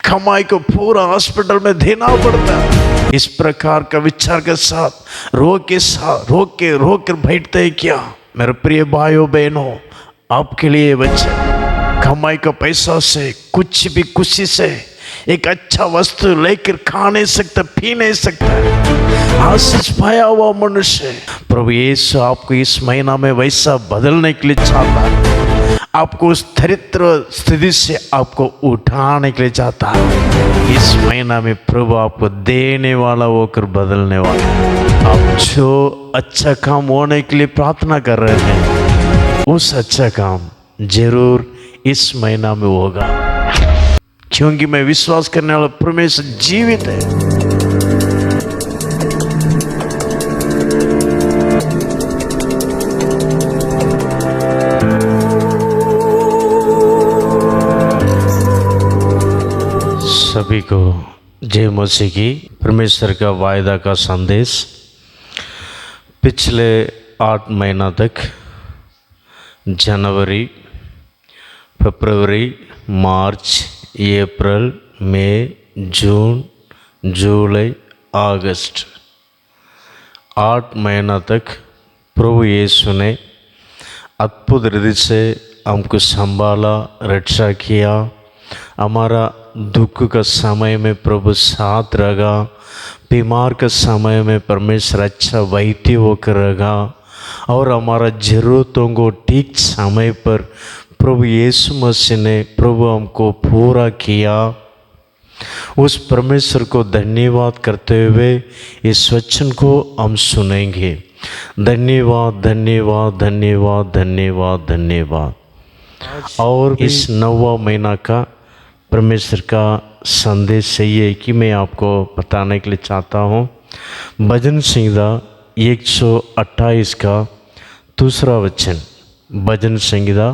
कमाई को पूरा हॉस्पिटल में देना पड़ता है। इस प्रकार का विचार के साथ रोक कर बैठते हैं क्या? मेरे प्रिय भाइयों बहनों, आपके लिए वचन, कमाई का पैसा से कुछ भी खुशी से एक अच्छा वस्तु लेकर खा नहीं सकता, पी नहीं सकता। आशीष पाया हुआ मनुष्य, प्रभु यीशु आपको इस महीना में वैसा बदलने के लिए चाहता है। आपको उस दरिद्र स्थिति से आपको उठाने के लिए चाहता है। इस महीना में प्रभु आपको देने वाला होकर बदलने वाला। आप जो अच्छा काम होने के लिए प्रार्थना कर रहे हैं, उस अच्छा काम जरूर इस महीना में होगा, क्योंकि मैं विश्वास करने वाला परमेश्वर जीवित है। सभी को जय मसीह की। परमेश्वर का वायदा का संदेश। पिछले 8 महीना तक जनवरी, फरवरी, मार्च, अप्रैल, मई, जून, जुलाई, अगस्त, 8 महीना तक प्रभु यीशु ने अद्भुत रीति से हमको संभाला, रक्षा किया। हमारा दुख का समय में प्रभु साथ रहा, बीमार के समय में परमेश्वर अच्छा वैद्य होकर रहा, और हमारा ज़रूरतों को ठीक समय पर प्रभु यीशु मसीह ने प्रभु हमको पूरा किया। उस परमेश्वर को धन्यवाद करते हुए इस वचन को हम सुनेंगे। धन्यवाद, धन्यवाद, धन्यवाद, धन्यवाद, धन्यवाद। और इस 9वां महीना का परमेश्वर का संदेश यही है कि मैं आपको बताने के लिए चाहता हूँ। भजन संहिता 128 का दूसरा वचन। भजन संहिता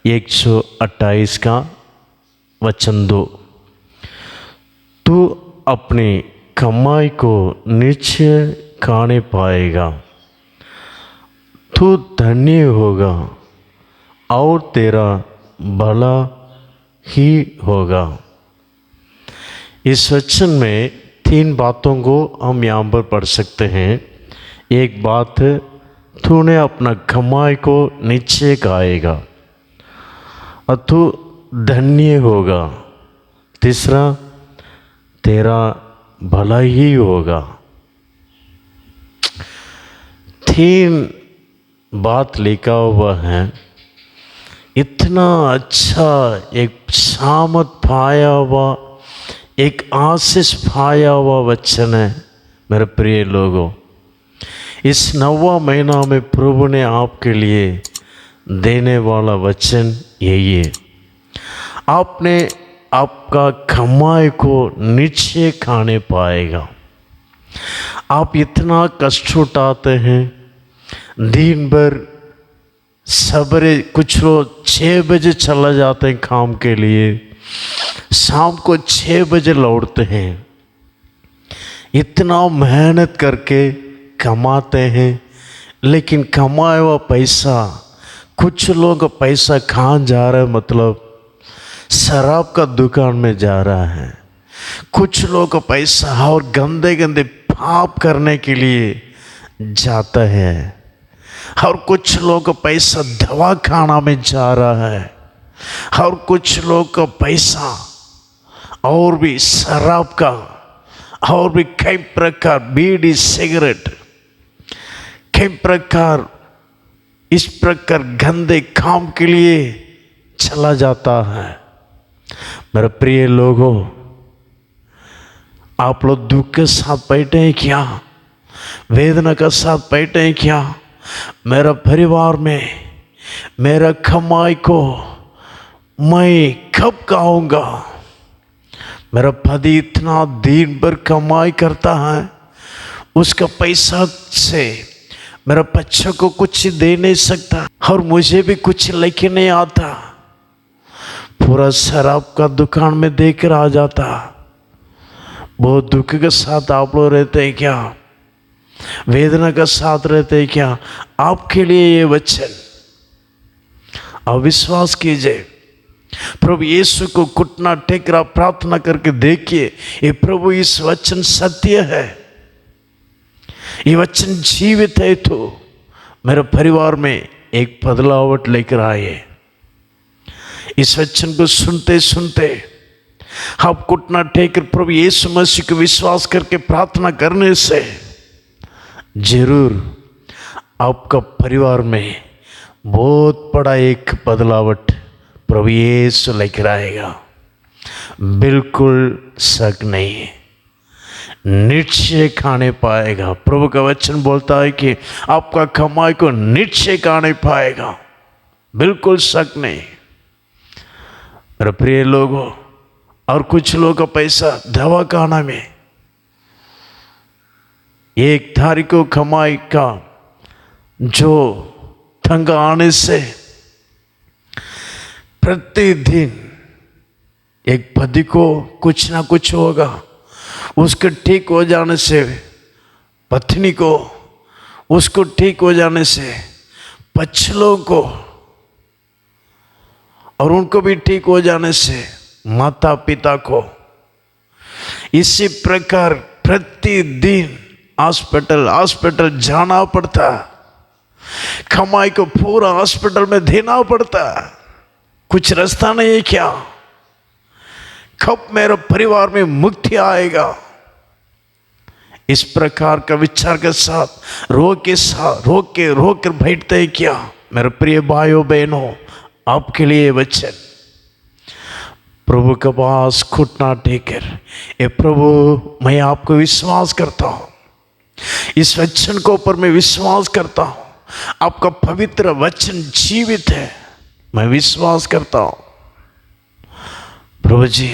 128 का वचन 2। तू अपनी कमाई को निश्चय खाने पाएगा, तू धन्य होगा और तेरा भला ही होगा। इस वचन में 3 बातों को हम यहाँ पर पढ़ सकते हैं। एक बात, तूने अपना कमाई को निश्चय खाएगा और तू धन्य होगा। तीसरा, तेरा भला ही होगा। 3 बात लिखा हुआ है। इतना अच्छा एक सामत पाया हुआ, एक आशीष पाया हुआ वचन है मेरे प्रिय लोगों। इस 9वां महीना में प्रभु ने आपके लिए देने वाला वचन यही है। आपने आपका कमाई को निश्चय खाने पाएगा। आप इतना कष्ट उठाते हैं, दिन भर सवेरे कुछ लोग 6 बजे चला जाते हैं काम के लिए, शाम को 6 बजे लौटते हैं। इतना मेहनत करके कमाते हैं, लेकिन कमाया हुआ पैसा, कुछ लोग का पैसा कहाँ जा रहा है, मतलब शराब का दुकान में जा रहा है। कुछ लोग का पैसा और गंदे गंदे पाप करने के लिए जाता है, और कुछ लोग का पैसा दवा खाना में जा रहा है, और कुछ लोग का पैसा और भी शराब का, और भी कई प्रकार बीड़ी, सिगरेट, कई प्रकार इस प्रकार गंदे काम के लिए चला जाता है। मेरे प्रिय लोगों, आप लोग दुख के साथ बैठे हैं क्या? वेदना के साथ बैठे हैं क्या? मेरा परिवार में मेरा कमाई को मैं कब खाऊंगा? मेरा पति इतना दिन भर कमाई करता है, उसका पैसा से मेरा बच्चों को कुछ दे नहीं सकता, और मुझे भी कुछ लेके नहीं आता। पूरा शराब का दुकान में देकर आ जाता। बहुत दुख के साथ आप लोग रहते हैं क्या? वेदना का साथ रहते हैं क्या? आपके लिए ये वचन अविश्वास कीजिए। प्रभु यीशु को घुटना टेक कर प्रार्थना करके देखिए, ये प्रभु इस वचन सत्य है, ये वचन जीवित है, तो मेरे परिवार में एक बदलावट लेकर आए। इस वचन को सुनते सुनते आप घुटना टेक कर प्रभु यीशु मसीह को विश्वास करके प्रार्थना करने से जरूर आपका परिवार में बहुत बड़ा एक बदलावट प्रभु यीशु लेकर आएगा। बिल्कुल शक नहीं है, निश्चय खाने पाएगा। प्रभु का वचन बोलता है कि आपका कमाई को निश्चय खाने पाएगा, बिल्कुल शक नहीं। मेरे प्रिय लोगों, और कुछ लोगों का पैसा दवा खाना में, एक तारीख को कमाई का जो तंग आने से प्रतिदिन एक पति को कुछ ना कुछ होगा, उसके ठीक हो जाने से पत्नी को, उसको ठीक हो जाने से बच्चों को, और उनको भी ठीक हो जाने से माता पिता को। इसी प्रकार प्रतिदिन हॉस्पिटल जाना पड़ता, कमाई को पूरा हॉस्पिटल में देना पड़ता। कुछ रास्ता नहीं है क्या? कब मेरे परिवार में मुक्ति आएगा? इस प्रकार का विचार के साथ रो कर बैठते हैं क्या? मेरे प्रिय भाइयों बहनों, आपके लिए वचन, प्रभु के पास घुटना टेकर, ये प्रभु मैं आपको विश्वास करता हूँ, इस वचन को ऊपर मैं विश्वास करता हूँ, आपका पवित्र वचन जीवित है, मैं विश्वास करता हूँ। प्रभु जी,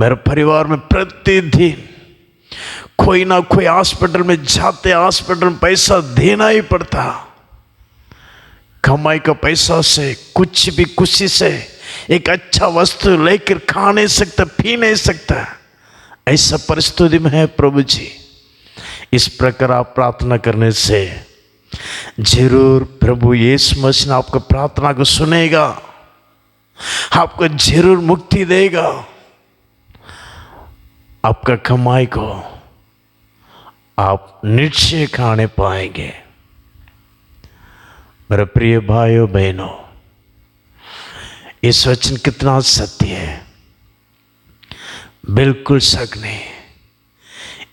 मेरे परिवार में प्रतिदिन कोई ना कोई हॉस्पिटल में जाते, हॉस्पिटल में पैसा देना ही पड़ता। कमाई का पैसा से कुछ भी खुशी से एक अच्छा वस्तु लेकर खा नहीं सकता, पी नहीं सकता, ऐसा परिस्थिति में है प्रभु जी। इस प्रकार आप प्रार्थना करने से जरूर प्रभु यीशु मसीह आपको प्रार्थना को सुनेगा, आपको जरूर मुक्ति देगा, आपका कमाई को आप निश्चय खाने पाएंगे। मेरे प्रिय भाइयों बहनों, इस वचन कितना सत्य है, बिल्कुल शक नहीं।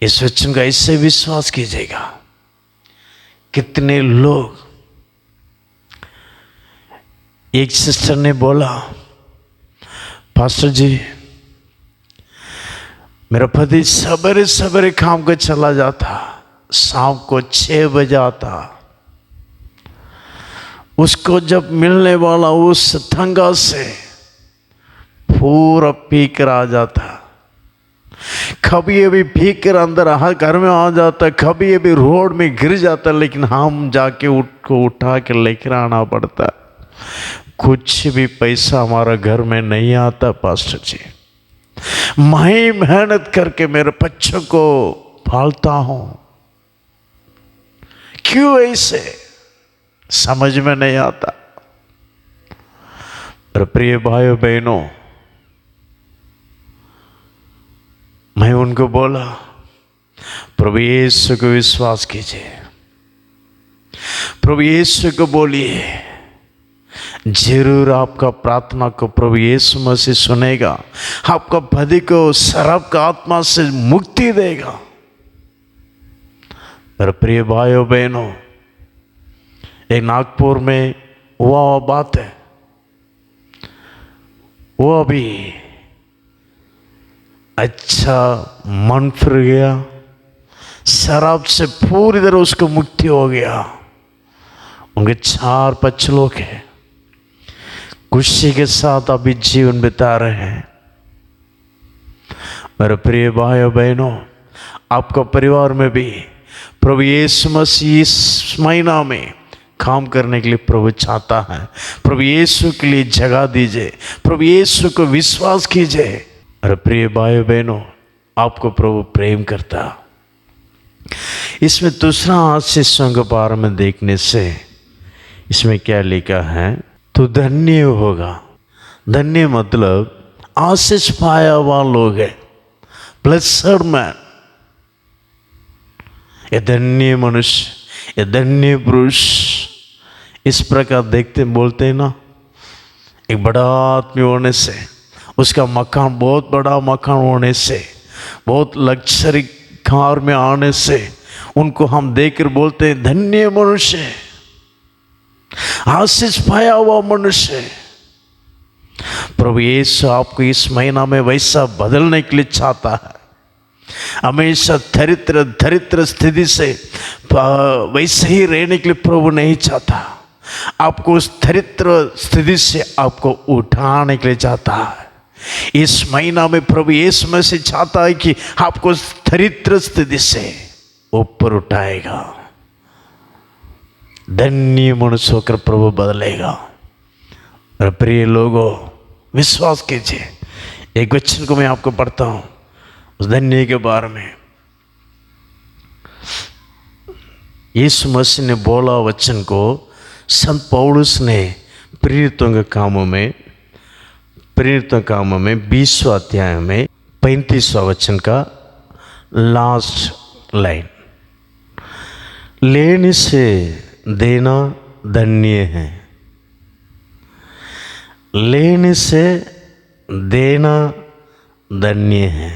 इस वचन का इससे विश्वास कीजिएगा। कितने लोग, एक सिस्टर ने बोला, पास्टर जी मेरा पति सवेरे सवेरे काम को चला जाता, शाम को 6 बजे आता, उसको जब मिलने वाला उस तंगा से पूरा पी कर आ जाता, कभी ये भी पी कर अंदर घर में आ जाता, कभी ये भी रोड में गिर जाता, लेकिन हम जाके उसको उठा के लेकर आना पड़ता। कुछ भी पैसा हमारा घर में नहीं आता पास्टर जी, मैं मेहनत करके मेरे बच्चों को पालता हूं, क्यों ऐसे समझ में नहीं आता। पर प्रिय भाइयों बहनों, मैं उनको बोला प्रभु यीशु को विश्वास कीजिए, प्रभु यीशु को बोलिए, जरूर आपका प्रार्थना को प्रभु यीशु मसीह सुनेगा, आपका पति को शराब का आत्मा से मुक्ति देगा। मेरे प्रिय भाइयों बहनों, एक नागपुर में हुआ बात है, वो अभी अच्छा मन फिर गया, शराब से पूरी तरह उसको मुक्ति हो गया। उनके 4 बच्चे लोग हैं, खुशी के साथ अभी जीवन बिता रहे हैं। मेरे प्रिय भाइयों बहनों, आपका परिवार में भी प्रभु यीशु मसीह इस महीना में काम करने के लिए प्रभु चाहता है। प्रभु यीशु के लिए जगह दीजिए, प्रभु यीशु को विश्वास कीजिए। मेरे प्रिय भाइयों बहनों, आपको प्रभु प्रेम करता। इसमें दूसरा आशीषों के बारे में देखने से इसमें क्या लिखा है, तो धन्य होगा, धन्य मतलब आशीष पाया हुआ लोग है, ब्लेस्ड मैन। ये धन्य मनुष्य, ये धन्य पुरुष। इस प्रकार देखते बोलते हैं ना, एक बड़ा आदमी होने से, उसका मकान बहुत बड़ा मकान होने से, बहुत लग्जरी कार में आने से उनको हम देखकर बोलते हैं धन्य मनुष्य, आशीष पाया हुआ मनुष्य। प्रभु यीशु आपको इस महीना में वैसा बदलने के लिए चाहता है। हमेशा दरिद्र स्थिति से वैसे ही रहने के लिए प्रभु नहीं चाहता। आपको उस दरिद्र स्थिति से आपको उठाने के लिए चाहता है। इस महीना में प्रभु यीशु मसीह चाहता है कि आपको उस दरिद्र स्थिति से ऊपर उठाएगा। धन्य मनुष्य होकर प्रभु बदलेगा। और प्रिय लोगों, विश्वास कीजिए। एक वचन को मैं आपको पढ़ता हूं उस धन्य के बारे में। यीशु मसीह ने बोला वचन को संत पौलुस ने प्रेरितों के कामों में 20वां अध्याय में 35वां वचन का लास्ट लाइन, लेने से देना धन्य है। लेने से देना धन्य है।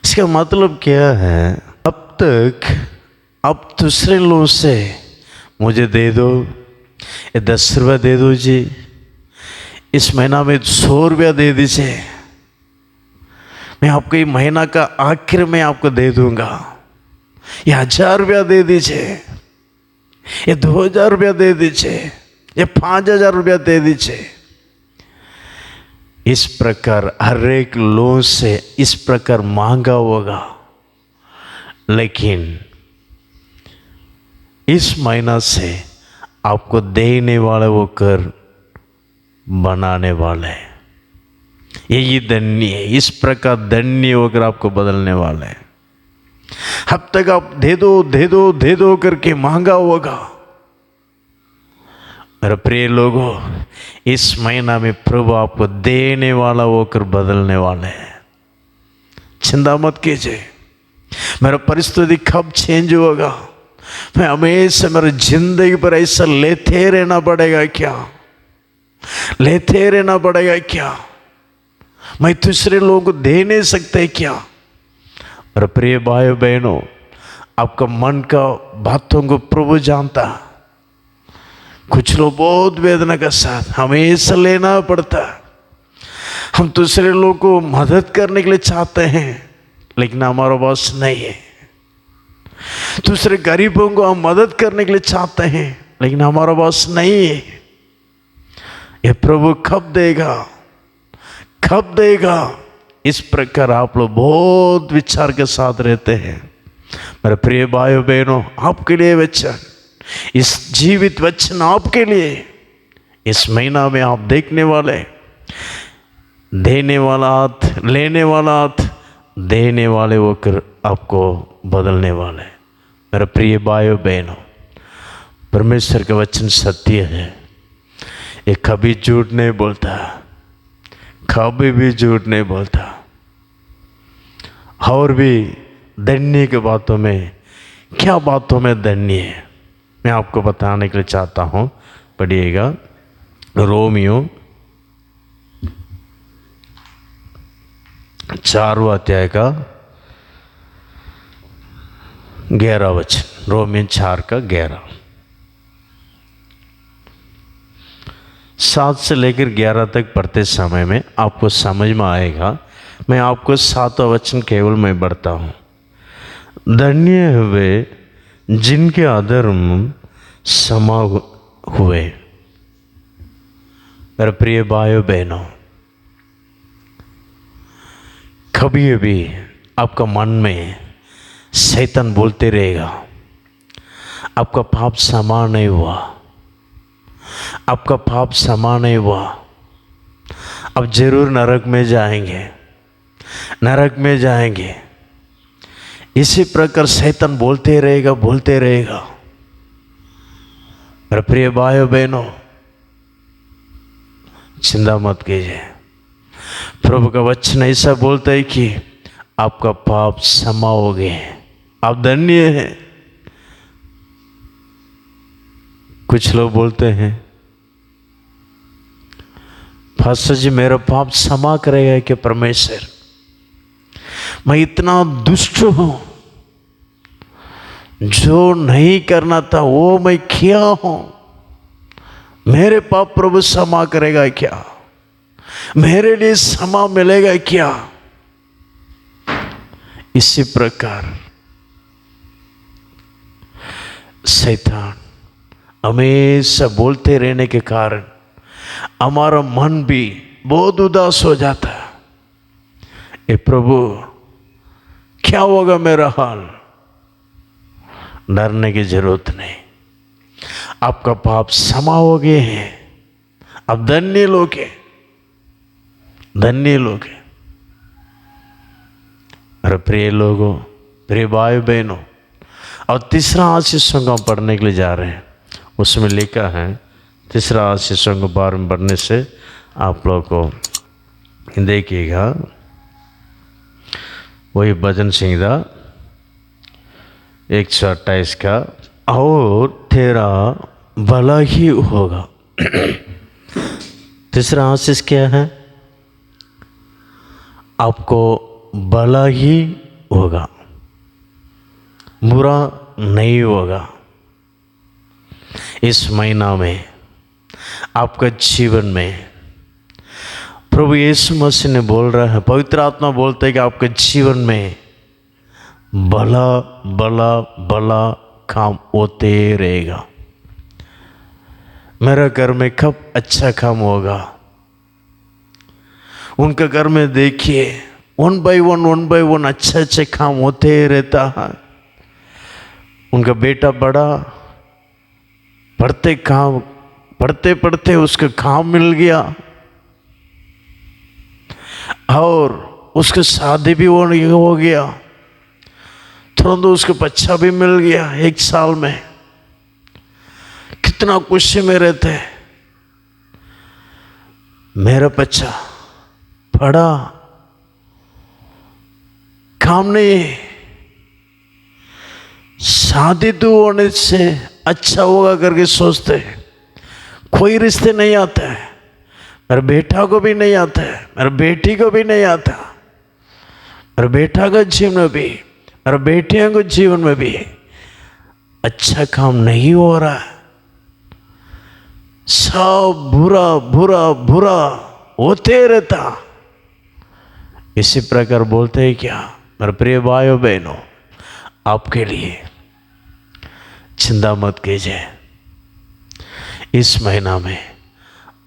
इसका मतलब क्या है? अब दूसरे लोगों से मुझे दे दो, ये 10 रुपया दे दो जी, इस महीना में 100 रुपया दे दीजिए, मैं आपको ये महीना का आखिर में आपको दे दूंगा, ये 1000 रुपया दे दीजिए, ये 2000 रुपया दे दीजिए, ये 5000 रुपया दे दीजिए। इस प्रकार हर एक लोगों से इस प्रकार मांगा होगा। लेकिन इस महीना से आपको देने वाले वो कर बनाने वाले हैं। यही धन्य है। इस प्रकार धन्य होकर आपको बदलने वाले हैं। अब तक आप दे दो करके मांगा होगा। मेरे प्रिय लोगों, इस महीना में प्रभु आपको देने वाला होकर बदलने वाले हैं। चिंता मत कीजिए मेरा परिस्थिति कब चेंज होगा। मैं हमेशा मेरी जिंदगी पर ऐसा लेते रहना पड़ेगा क्या? लेते रहना पड़ेगा क्या? मैं दूसरे लोगों को दे नहीं सकते क्या? मेरे प्रिय भाइयों बहनों, आपका मन का बातों को प्रभु जानता। कुछ लोग बहुत वेदना के साथ हमेशा लेना पड़ता। हम दूसरे लोगों को मदद करने के लिए चाहते हैं, लेकिन हमारा बस नहीं है। दूसरे गरीबों को हम मदद करने के लिए चाहते हैं, लेकिन हमारा बस नहीं है। ये प्रभु कब देगा, कब देगा? इस प्रकार आप लोग बहुत विचार के साथ रहते हैं। मेरे प्रिय भाइयों बहनों, आपके लिए वचन, इस जीवित वचन आपके लिए इस महीना में आप देखने वाले, देने वाला हाथ, लेने वाला हाथ, देने वाले होकर आपको बदलने वाले। मेरे प्रिय भाइयों बहनों, परमेश्वर का वचन सत्य है। ये कभी झूठ नहीं बोलता, कभी भी झूठ नहीं बोलता। और भी धन्य के बातों में, क्या बातों में धन्य है, मैं आपको बताने के लिए चाहता हूँ। पढ़िएगा रोमियो 4वां अध्याय का 11वां वचन। रोमियो 4 का 11, 7 से लेकर 11 तक पढ़ते समय में आपको समझ में आएगा। मैं आपको 7वां वचन केवल मैं पढ़ता हूँ। धन्य हुए जिनके अधर्म क्षमा हुए। मेरे प्रिय भाइयों बहनों, कभी भी आपका मन में शैतान बोलते रहेगा आपका पाप क्षमा नहीं हुआ, आपका पाप क्षमा नहीं हुआ, अब जरूर नरक में जाएंगे, नरक में जाएंगे। इसी प्रकार शैतान बोलते रहेगा, बोलते रहेगा। मेरे प्रिय भाइयों बहनों, चिंता मत कीजिए। प्रभु का वचन ऐसा बोलता है कि आपका पाप क्षमा हो गए, आप धन्य हैं। कुछ लोग बोलते हैं पास्टर जी मेरा पाप क्षमा करेगा क्या परमेश्वर? मैं इतना दुष्ट हूं, जो नहीं करना था वो मैं किया हूं, मेरे पाप प्रभु क्षमा करेगा क्या? मेरे लिए क्षमा मिलेगा क्या? इसी प्रकार शैतान हमेशा बोलते रहने के कारण हमारा मन भी बहुत उदास हो जाता है। ए प्रभु क्या होगा मेरा हाल? डरने की जरूरत नहीं, आपका पाप क्षमा हो गए हैं, अब धन्य लोग हैं, धन्य लोग हैं। मेरे प्रिय लोगों, प्रिय भाई बहनों, और तीसरा आशीषों को पढ़ने के लिए जा रहे हैं। उसमें लिखा है, तीसरा आशीषों को बारे में पढ़ने से आप लोग को देखिएगा, वही भजन संहिता 128 का, और तेरा भला ही होगा। तीसरा आशीष क्या है? आपको भला ही होगा, बुरा नहीं होगा। इस महीना में आपका जीवन में प्रभु यीशु मसीह ने बोल रहा है, पवित्र आत्मा बोलता है कि आपके जीवन में भला भला भला काम होते रहेगा। मेरा घर में कब अच्छा काम होगा? उनके घर में देखिए वन बाय वन अच्छे अच्छे काम होते रहता है। उनका बेटा बड़ा, पढ़ते पढ़ते उसका काम मिल गया, और उसके शादी भी हो गया, तुरंत उसको बच्चा भी मिल गया 1 साल में। कितना खुशी में रहते। मेरा बच्चा पढ़ा, काम नहीं, शादी तो होने से अच्छा होगा करके सोचते हैं। कोई रिश्ते नहीं आता है, मेरे बेटा को भी नहीं आता है, मेरे बेटी को भी नहीं आता, मेरे बेटा का जीवन में भी, मेरे बेटियों के जीवन में भी अच्छा काम नहीं हो रहा है। सब बुरा बुरा बुरा होते रहता। इसी प्रकार बोलते हैं क्या मेरे प्रिय भाइयों बहनों, आपके लिए चिंता मत कीजिए। इस महीना में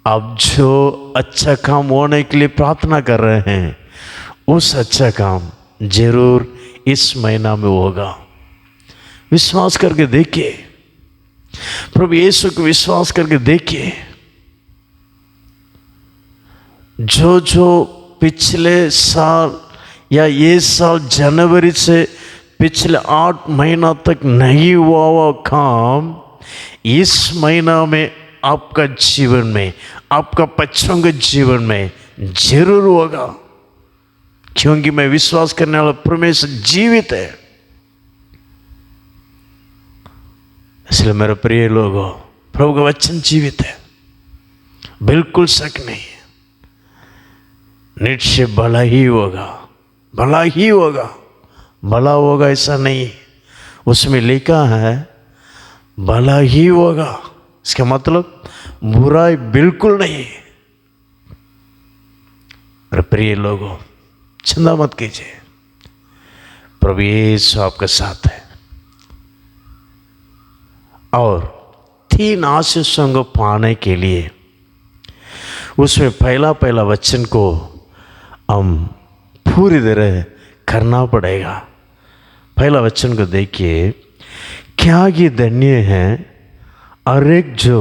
आप जो अच्छा काम होने के लिए प्रार्थना कर रहे हैं, उस अच्छा काम जरूर इस महीना में होगा। विश्वास करके देखिए, प्रभु यीशु को विश्वास करके देखिए। जो जो पिछले साल या ये साल जनवरी से पिछले 8 महीना तक नहीं हुआ काम इस महीना में आपका जीवन में, आपका बच्चों के जीवन में जरूर होगा, क्योंकि मैं विश्वास करने वाला परमेश्वर जीवित है। इसलिए मेरे प्रिय लोगों, प्रभु का वचन जीवित है, बिल्कुल शक नहीं है। निश्चय भला ही होगा, भला ही होगा, भला होगा ऐसा नहीं, उसमें लिखा है भला ही होगा। इसका मतलब बुराई बिल्कुल नहीं। मेरे प्रिय लोगों, चिंता मत कीजिए, प्रभु यीशु आपके साथ है। और 3 आशीषों को पाने के लिए उसमें पहला वचन को हम पूरी तरह करना पड़ेगा। पहला वचन को देखिए, क्या ये धन्य है हर एक जो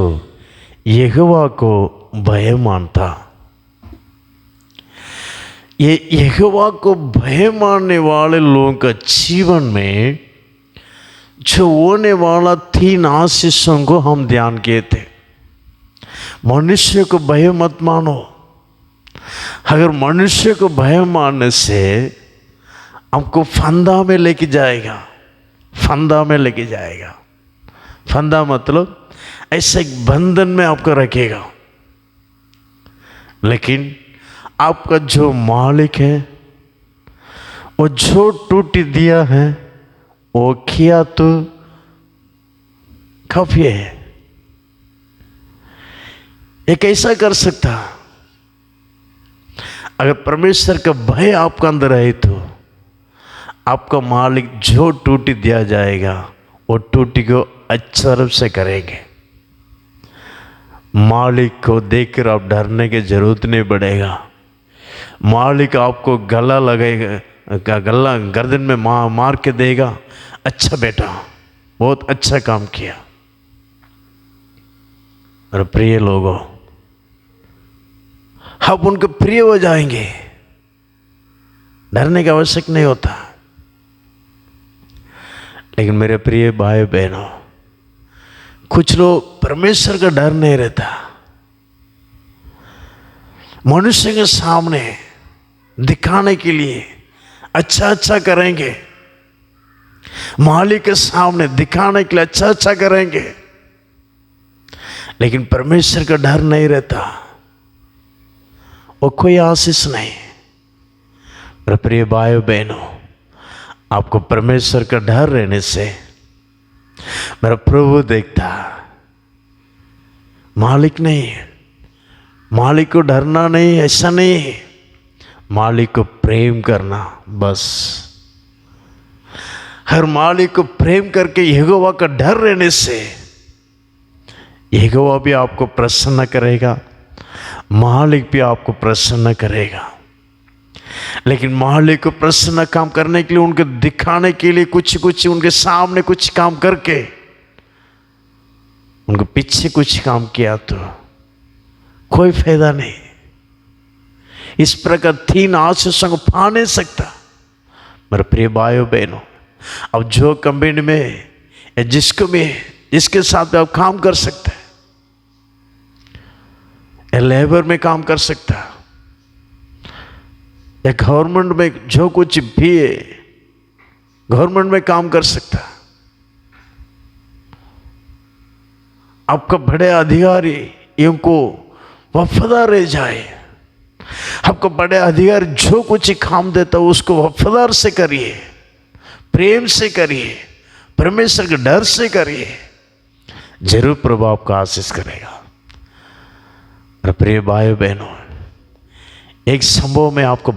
यहोवा को भय मानता। ये यहोवा को भय मानने वाले लोगों का जीवन में जो होने वाला 3 आशीषों को हम ध्यान किए थे। मनुष्य को भय मत मानो। अगर मनुष्य को भय मानने से हमको फंदा में लेके जाएगा, फंदा में लेके जाएगा। फंदा मतलब ऐसे एक बंधन में आपको रखेगा। लेकिन आपका जो मालिक है, वो जो टूटी दिया है, वो किया तो काफी है। ये कैसा कर सकता? अगर परमेश्वर का भय आपका अंदर है तो आपका मालिक जो टूटी दिया जाएगा वो टूटी को अच्छा रूप से करेंगे। मालिक को देखकर आप डरने की जरूरत नहीं पड़ेगा। मालिक आपको गला लगेगा, गला गर्दन में मार के देगा, अच्छा बेटा बहुत अच्छा काम किया। और प्रिय लोगों, आप उनके प्रिय हो जाएंगे, डरने की आवश्यक नहीं होता। लेकिन मेरे प्रिय भाई बहनों, कुछ लोग परमेश्वर का डर नहीं रहता। मनुष्य के सामने दिखाने के लिए अच्छा अच्छा करेंगे, मालिक के सामने दिखाने के लिए अच्छा अच्छा करेंगे, लेकिन परमेश्वर का डर नहीं रहता, वो कोई आशीष नहीं। मेरे प्रिय भाइयों बहनों, आपको परमेश्वर का डर रहने से मेरा प्रभु देखता। मालिक नहीं, मालिक को डरना नहीं, ऐसा नहीं, मालिक को प्रेम करना बस। हर मालिक को प्रेम करके यहोवा का डर रहने से यहोवा भी आपको प्रसन्न करेगा, मालिक भी आपको प्रसन्न करेगा। लेकिन मालिक को प्रसन्न काम करने के लिए, उनको दिखाने के लिए कुछ कुछ उनके सामने कुछ काम करके उनको पीछे कुछ काम किया तो कोई फायदा नहीं। इस प्रकार 3 आशीषों को पा नहीं सकता। मेरे प्रिय भाइयों बहनों, अब जो कंपनी में या जिसको भी, जिसके साथ भी आप काम कर सकते हैं, या लेबर में काम कर सकता है, या गवर्नमेंट में जो कुछ भी है, गवर्नमेंट में काम कर सकता है। आपका बड़े अधिकारी इनको वफादार रह जाए। आपको बड़े अधिकारी जो कुछ काम देता है उसको वफादार से करिए, प्रेम से करिए, परमेश्वर के डर से करिए, जरूर प्रभु आपका आशीष करेगा। प्रिय भाइयों बहनों, एक संभव मैं आपको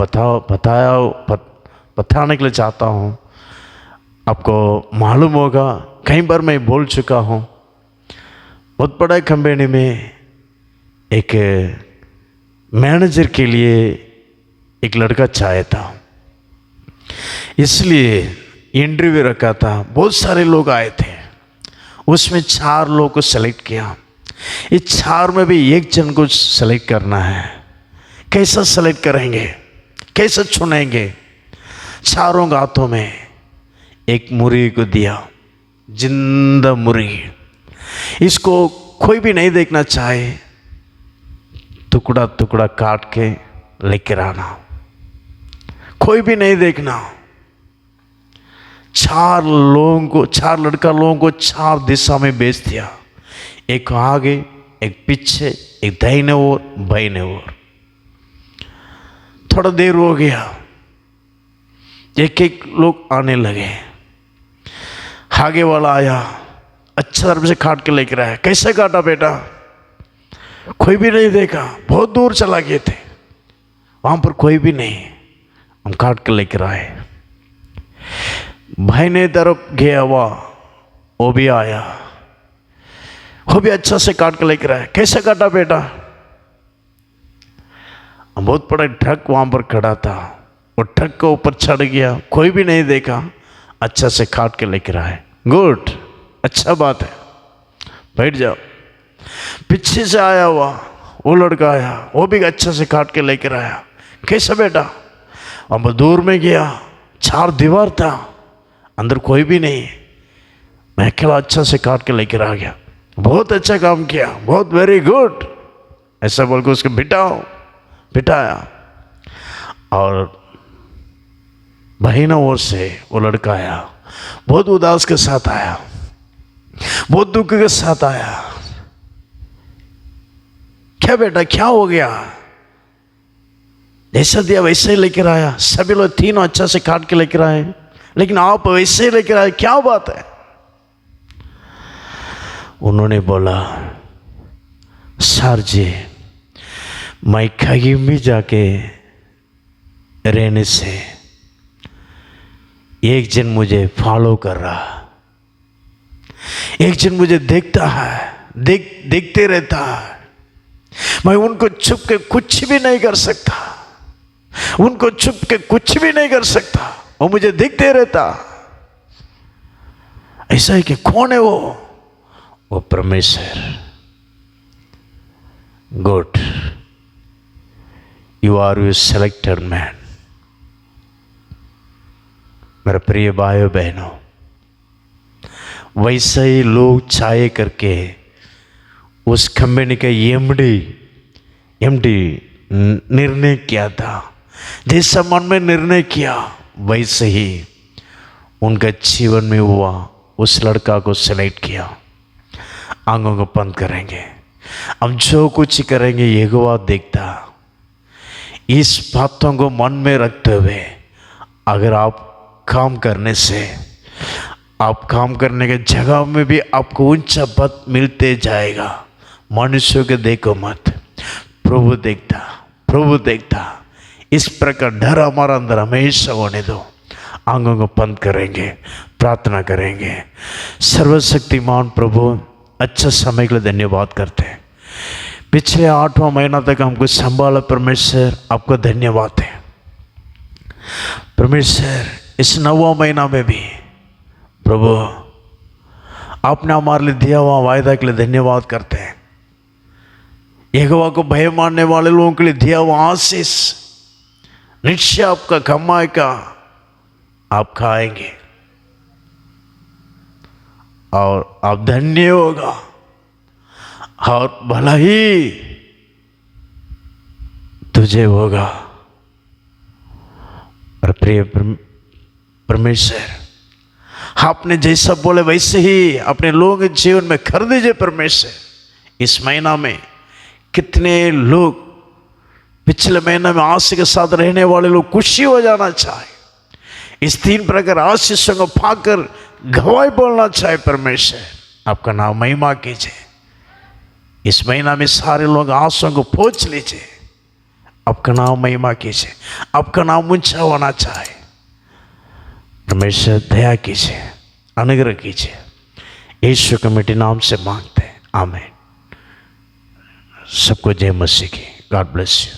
बताने के लिए चाहता हूँ। आपको मालूम होगा, कई बार मैं बोल चुका हूँ। बहुत बड़ा कंपनी में एक मैनेजर के लिए एक लड़का चाहिए था, इसलिए इंटरव्यू रखा था। बहुत सारे लोग आए थे, उसमें 4 लोगों को सेलेक्ट किया। इस 4 में भी एक जन को सेलेक्ट करना है। कैसा सेलेक्ट करेंगे, कैसे चुनेंगे? 4 हाथों में एक मुर्गी को दिया, जिंदा मुर्गी। इसको कोई भी नहीं देखना चाहे, टुकड़ा टुकड़ा काट के लेकर आना, कोई भी नहीं देखना। 4 लड़का लोगों को 4 दिशा में भेज दिया, एक आगे, एक पीछे, एक दाहिने ओर, बाईं ओर। थोड़ा देर हो गया, एक एक लोग आने लगे। आगे वाला आया, अच्छा तरफ से काट के लेकर आया। कैसे काटा बेटा? कोई भी नहीं देखा, बहुत दूर चला गए थे, वहां पर कोई भी नहीं, हम काट के लेकर आए। भाई ने तरफ गया हुआ, वो भी आया, वो भी अच्छा से काट के लेकर आया। कैसे काटा बेटा? बहुत बड़ा ट्रक वहां पर खड़ा था, वो ट्रक के ऊपर चढ़ गया, कोई भी नहीं देखा, अच्छा से काट के लेकर आए। गुड, अच्छा बात है, बैठ जाओ। पीछे से आया हुआ वो लड़का आया, वो भी अच्छा से काट के लेकर आया। कैसा बेटा? अब दूर में गया, 4 दीवार था, अंदर कोई भी नहीं, मैं अकेला अच्छा से काट के लेकर आ गया। बहुत अच्छा काम किया, बहुत वेरी गुड, ऐसा बोल के उसको बिठाया। और बहिना ओर से वो लड़का आया, बहुत उदास के साथ आया, बहुत दुख के साथ आया। क्या बेटा क्या हो गया? जैसा दिया वैसे ही लेकर आया। सभी लोग तीनों अच्छा से काट के लेकर आए, लेकिन आप वैसे ही लेकर आए, क्या बात है? उन्होंने बोला, सर जी मैं कहीं भी जाके रहने से एक जन मुझे फॉलो कर रहा, एक जन मुझे देखता है, देखते रहता है। मैं उनको छुप के कुछ भी नहीं कर सकता, उनको छुप के कुछ भी नहीं कर सकता, वो मुझे देखते रहता। ऐसा है कि कौन है वो परमेश्वर। Good, you are you selected man. मेरे प्रिय भाइयों बहनों, वैसे ही लोग चाहे करके उस कंपनी का एमडी निर्णय किया था। जैसा मन में निर्णय किया वैसे ही उनका जीवन में हुआ। उस लड़का को सेलेक्ट किया। आंखों को बंद करेंगे, हम जो कुछ करेंगे यहोवा देखता। इस बातों को मन में रखते हुए अगर आप काम करने से, आप काम करने के जगह में भी आपको ऊंचा पद मिलते जाएगा। मनुष्यों के देखो मत, प्रभु देखता, प्रभु देखता। इस प्रकार डर हमारा अंदर हमेशा होने दो। आंखों को बंद करेंगे, प्रार्थना करेंगे। सर्वशक्तिमान प्रभु, अच्छा समय के लिए धन्यवाद करते हैं। पिछले 8वां महीना तक हमको संभाला परमेश्वर, आपका धन्यवाद है परमेश्वर। इस 9वां महीना में भी प्रभु आपने हमारे लिए दिया हुआ वायदा के लिए धन्यवाद करते हैं। यहोवा को भय मानने वाले लोगों के लिए दिया हुआ आशीष निश्चय आपका कमाएगा, आप खाएंगे और आप धन्य होगा और भला ही तुझे होगा। और प्रिय परमेश्वर, आपने जैसा बोले वैसे ही अपने लोगों के जीवन में कर दीजिए परमेश्वर। इस महीना में कितने लोग पिछले महीने में आशीष के साथ रहने वाले लोग खुशी हो जाना चाहे, इस 3 प्रकार आशीषों को पाकर गवाही बोलना चाहे परमेश्वर, आपका नाम महिमा कीजिए। इस महीना में सारे लोग आंसुओं को पोंछ लीजिए, आपका नाम महिमा कीजिए, आपका नाम ऊंचा होना चाहे परमेश्वर। दया कीजिए, अनुग्रह कीजिए, यीशु के मीठे नाम से मांगते हैं, आमीन। सबको जय मसीह की। God bless you.